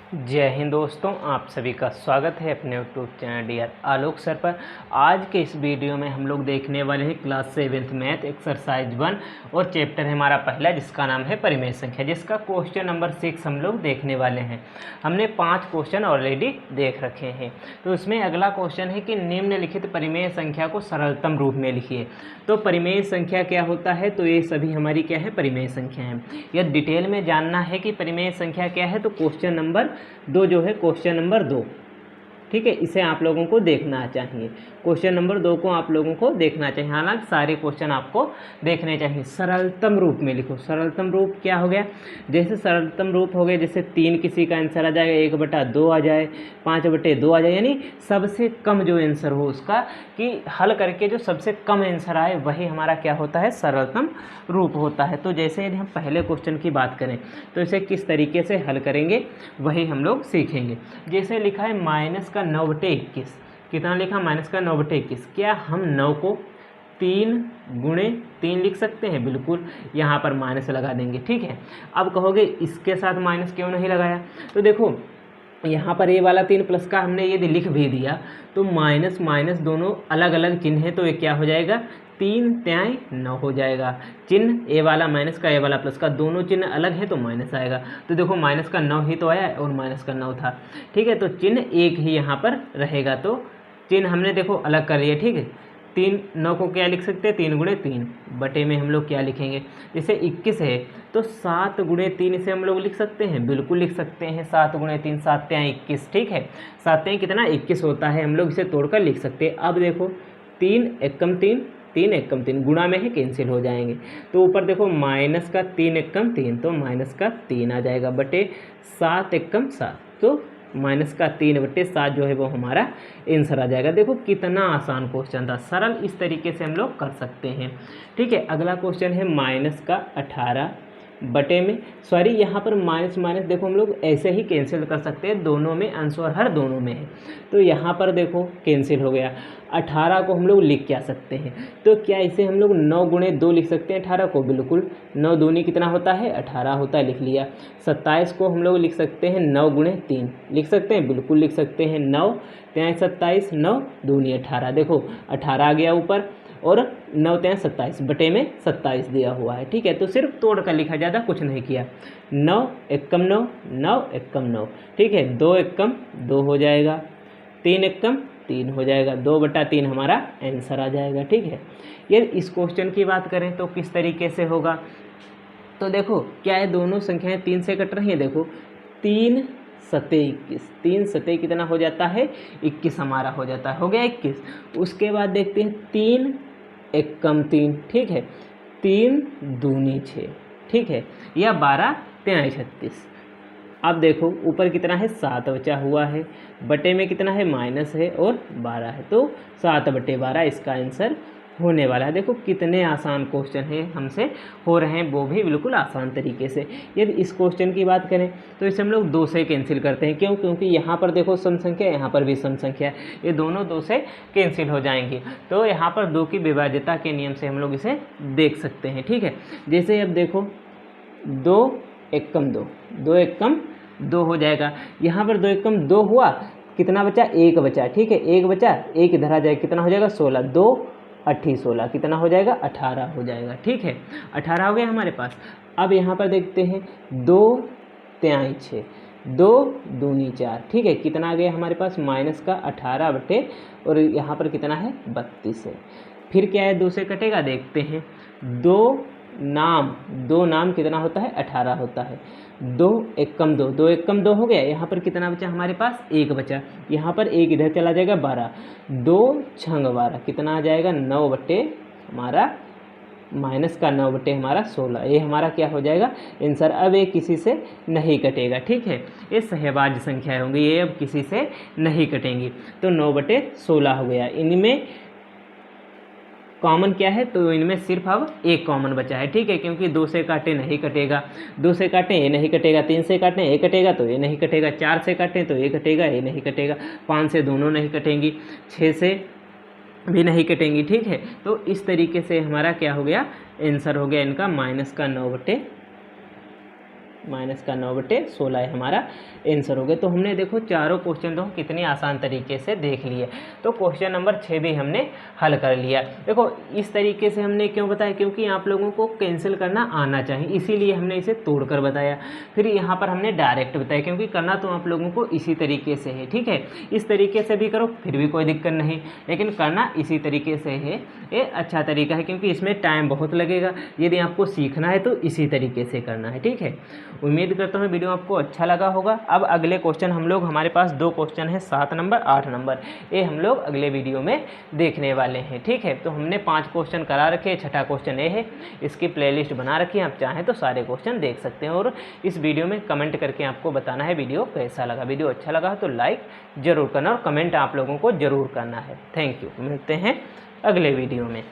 जय हिंद दोस्तों, आप सभी का स्वागत है अपने यूट्यूब चैनल डी आर आलोक सर पर। आज के इस वीडियो में हम लोग देखने वाले हैं क्लास 7th मैथ एक्सरसाइज 1 और चैप्टर है हमारा पहला जिसका नाम है परिमेय संख्या, जिसका क्वेश्चन नंबर 6 हम लोग देखने वाले हैं। हमने 5 क्वेश्चन ऑलरेडी देख रखे हैं। तो इसमें अगला क्वेश्चन है कि निम्नलिखित परिमेय संख्या को सरलतम रूप में लिखिए। तो परिमेय संख्या क्या होता है, तो ये सभी हमारी क्या है, परिमेय संख्या है। यह डिटेल में जानना है कि परिमेय संख्या क्या है, तो क्वेश्चन नंबर 2 जो है, क्वेश्चन नंबर 2, ठीक है, इसे आप लोगों को देखना चाहिए। क्वेश्चन नंबर 2 को आप लोगों को देखना चाहिए। हालांकि सारे क्वेश्चन आपको देखने चाहिए। सरलतम रूप में लिखो। सरलतम रूप क्या हो गया, जैसे सरलतम रूप हो गया, जैसे 3 किसी का आंसर आ जाएगा, 1/2 आ जाए, 5/2 आ जाए, यानी सबसे कम जो आंसर हो उसका, कि हल करके जो सबसे कम आंसर आए वही हमारा क्या होता है, सरलतम रूप होता है। तो जैसे यदि हम पहले क्वेश्चन की बात करें तो इसे किस तरीके से हल करेंगे वही हम लोग सीखेंगे। जैसे लिखा है -9/21, कितना लिखा, -9/21। क्या हम 9 को 3 गुणे 3 लिख सकते हैं? बिल्कुल, यहाँ पर माइनस लगा देंगे, ठीक है। अब कहोगे इसके साथ माइनस क्यों नहीं लगाया, तो देखो यहाँ पर ये वाला 3 प्लस का हमने यदि लिख भी दिया तो माइनस माइनस दोनों अलग अलग चिन्ह है, तो ये क्या हो जाएगा, 3 त्याई 9 हो जाएगा। चिन्ह ए वाला माइनस का, ए वाला प्लस का, दोनों चिन्ह अलग है तो माइनस आएगा। तो देखो माइनस का 9 ही तो आया और माइनस का 9 था, ठीक है। तो चिन्ह एक ही यहाँ पर रहेगा, तो चिन्ह हमने देखो अलग कर लिया, ठीक है। 3 9 को क्या लिख सकते हैं, 3 गुणे 3 बटे में हम लोग क्या लिखेंगे, जैसे 21 है तो 7 गुणे 3 इसे हम लोग लिख सकते हैं, बिल्कुल लिख सकते हैं। 7 गुणे 3 7 त्यां 21, ठीक है। 7 त्यां कितना, 21 होता है, हम लोग इसे तोड़कर लिख सकते हैं। अब देखो 3 एकम 3, 3 एकम 3 गुणा में है, कैंसिल हो जाएंगे। तो ऊपर देखो माइनस का 3 एकम 3, तो माइनस का 3 आ जाएगा, बटे 7 एकम 7, तो माइनस का 3/7 जो है वो हमारा आंसर आ जाएगा। देखो कितना आसान क्वेश्चन था, सरल इस तरीके से हम लोग कर सकते हैं, ठीक है। अगला क्वेश्चन है -18 बटे में, सॉरी यहाँ पर माइनस माइनस देखो हम लोग ऐसे ही कैंसिल कर सकते हैं, दोनों में अंश और हर दोनों में है, तो यहाँ पर देखो कैंसिल हो गया। 18 को हम लोग लिख क्या सकते हैं, तो क्या इसे हम लोग 9 गुणे 2 लिख सकते हैं 18 को, बिल्कुल। 9 दूनी कितना होता है, 18 होता है, लिख लिया। 27 को हम लोग लिख सकते हैं 9 गुणे 3, लिख सकते हैं, बिल्कुल लिख सकते हैं। 9 त्यां 27, 9 दूनी 18, देखो 18 आ गया ऊपर, और 9 त्यां 27 बटे में 27 दिया हुआ है, ठीक है। तो सिर्फ तोड़ कर लिखा, ज़्यादा कुछ नहीं किया। 9 एकम 9, 9 एकम 9, ठीक है। 2 एकम 2 हो जाएगा, 3 एकम 3 हो जाएगा, 2/3 हमारा आंसर आ जाएगा, ठीक है। यदि इस क्वेश्चन की बात करें तो किस तरीके से होगा, तो देखो क्या है, दोनों संख्याएं 3 से कट रही हैं, देखो 3 सते 21, 3 सते कितना हो जाता है, 21 हमारा हो जाता है, हो गया 21। उसके बाद देखते हैं 3 एकम 3, ठीक है, 3 दूनी 6, ठीक है, या 12 त्याई 36। अब देखो ऊपर कितना है, 7 बचा हुआ है, बटे में कितना है, माइनस है और 12 है, तो 7/12 इसका आंसर होने वाला है। देखो कितने आसान क्वेश्चन हैं हमसे हो रहे हैं, वो भी बिल्कुल आसान तरीके से। यदि इस क्वेश्चन की बात करें तो इसे हम लोग 2 से कैंसिल करते हैं, क्यों, क्योंकि यहाँ पर देखो सम संख्या, यहाँ पर भी सम संख्या, ये दोनों 2 से कैंसिल हो जाएंगी। तो यहाँ पर 2 की विभाज्यता के नियम से हम लोग इसे देख सकते हैं, ठीक है। जैसे अब देखो 2 एकम 2, 2 एकम 2 हो जाएगा, यहाँ पर 2 एकम 2 हुआ, कितना बचा, 1 बचा, ठीक है, 1 बचा, 1 इधर आ जाए, कितना हो जाएगा, 16, 2 8 16, कितना हो जाएगा, 18 हो जाएगा, ठीक है। 18 हो गया हमारे पास। अब यहाँ पर देखते हैं 2 त्याई 6, 2 दूनी 4, ठीक है, कितना आ गया हमारे पास, माइनस का 18 बटे, और यहाँ पर कितना है, 32 है। फिर क्या है, 2 से कटेगा, देखते हैं 2 नाम कितना होता है, 18 होता है। 2 एकम 2, 2 एकम 2 हो गया, यहाँ पर कितना बचा हमारे पास, 1 बचा, यहाँ पर 1 इधर चला जाएगा, 12, 2 छंग 12, कितना आ जाएगा, 9 बटे हमारा, माइनस का 9 बटे हमारा 16, ये हमारा क्या हो जाएगा, आंसर। अब ये किसी से नहीं कटेगा, ठीक है, ये सहभाज्य संख्या होंगी, ये अब किसी से नहीं कटेंगी, तो 9/16 हो गया। इनमें कॉमन क्या है, तो इनमें सिर्फ अब एक कॉमन बचा है, ठीक है, क्योंकि 2 से काटे नहीं कटेगा, 2 से काटें ये नहीं कटेगा, 3 से काटें ये कटेगा तो ये नहीं कटेगा, 4 से काटें तो ये कटेगा, ये नहीं कटेगा, 5 से दोनों नहीं कटेंगी, 6 से भी नहीं कटेंगी, ठीक है। तो इस तरीके से हमारा क्या हो गया, आंसर हो गया इनका -9/16, माइनस का 9/16 हमारा आंसर हो गया। तो हमने देखो चारों क्वेश्चन तो कितनी आसान तरीके से देख लिए। तो क्वेश्चन नंबर 6 भी हमने हल कर लिया। देखो इस तरीके से हमने क्यों बताया, क्योंकि आप लोगों को कैंसिल करना आना चाहिए, इसीलिए हमने इसे तोड़कर बताया। फिर यहाँ पर हमने डायरेक्ट बताया, क्योंकि करना तो आप लोगों को इसी तरीके से है, ठीक है। इस तरीके से भी करो फिर भी कोई दिक्कत नहीं, लेकिन करना इसी तरीके से है, ये अच्छा तरीका है, क्योंकि इसमें टाइम बहुत लगेगा। यदि आपको सीखना है तो इसी तरीके से करना है, ठीक है। उम्मीद करता हूँ वीडियो आपको अच्छा लगा होगा। अब अगले क्वेश्चन हम लोग, हमारे पास 2 क्वेश्चन है, 7 नंबर 8 नंबर, ये हम लोग अगले वीडियो में देखने वाले हैं, ठीक है। तो हमने 5 क्वेश्चन करा रखे, छठा क्वेश्चन ये है, इसकी प्लेलिस्ट बना रखी है, आप चाहें तो सारे क्वेश्चन देख सकते हैं। और इस वीडियो में कमेंट करके आपको बताना है वीडियो कैसा लगा। वीडियो अच्छा लगा तो लाइक ज़रूर करना और कमेंट आप लोगों को ज़रूर करना है। थैंक यू, मिलते हैं अगले वीडियो में।